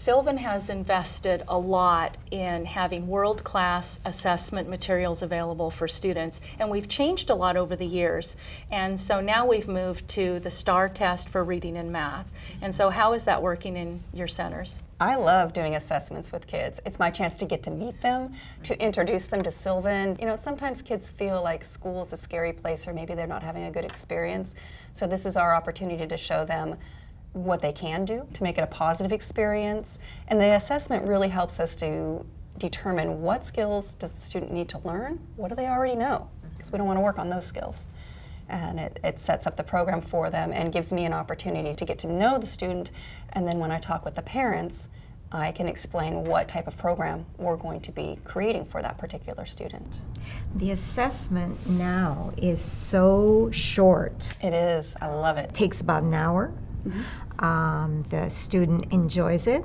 Sylvan has invested a lot in having world-class assessment materials available for students, and we've changed a lot over the years. And so now we've moved to the STAR test for reading and math. And so how is that working in your centers? I love doing assessments with kids. It's my chance to get to meet them, to introduce them to Sylvan. You know, sometimes kids feel like school is a scary place or maybe they're not having a good experience. So this is our opportunity to show them what they can do to make it a positive experience. And the assessment really helps us to determine what skills does the student need to learn, what do they already know, because we don't want to work on those skills. And it sets up the program for them and gives me an opportunity to get to know the student, and then when I talk with the parents, I can explain what type of program we're going to be creating for that particular student. The assessment now is so short. It is. I love it. It takes about an hour. The student enjoys it.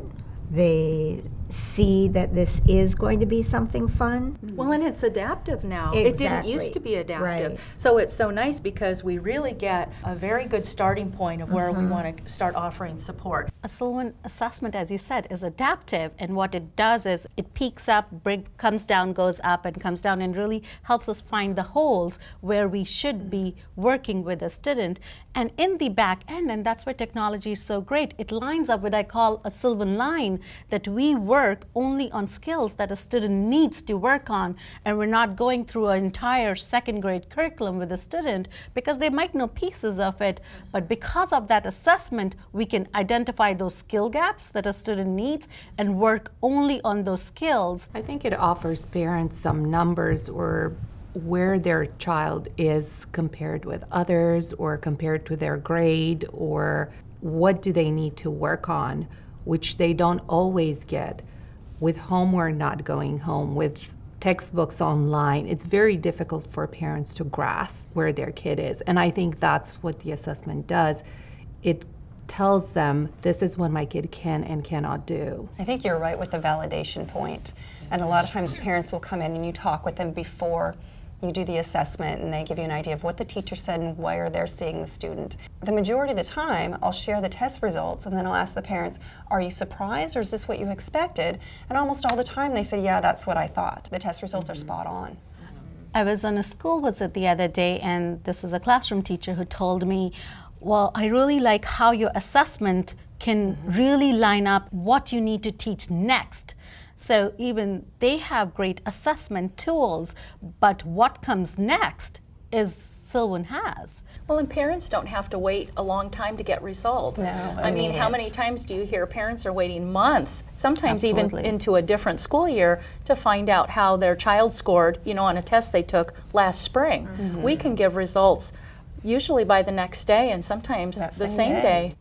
They see that this is going to be something fun. Well, and it's adaptive now. Exactly. It didn't used to be adaptive. Right. So it's so nice because we really get a very good starting point of where we want to start offering support. A Sylvan assessment, as you said, is adaptive, and what it does is it peaks up, comes down, goes up, and comes down, and really helps us find the holes where we should be working with a student. And in the back end, and that's where technology is so great, it lines up what I call a Sylvan line, that we work only on skills that a student needs to work on, and we're not going through an entire second grade curriculum with a student because they might know pieces of it, but because of that assessment, we can identify those skill gaps that a student needs and work only on those skills. I think it offers parents some numbers or where their child is compared with others or compared to their grade, or what do they need to work on, which they don't always get with homework not going home, with textbooks online. It's very difficult for parents to grasp where their kid is. And I think that's what the assessment does. It tells them this is what my kid can and cannot do. I think you're right with the validation point. And a lot of times parents will come in and you talk with them before you do the assessment, and they give you an idea of what the teacher said and where they're seeing the student. The majority of the time, I'll share the test results and then I'll ask the parents, are you surprised or is this what you expected? And almost all the time they say, yeah, that's what I thought. The test results are spot on. I was on a school visit the other day, and this is a classroom teacher who told me, well, I really like how your assessment can really line up what you need to teach next. So even they have great assessment tools, but what comes next is Sylvan has. Well, and parents don't have to wait a long time to get results. No, I mean, how many times do you hear parents are waiting months, sometimes even into a different school year, to find out how their child scored, you know, on a test they took last spring? We can give results usually by the next day and sometimes the same day.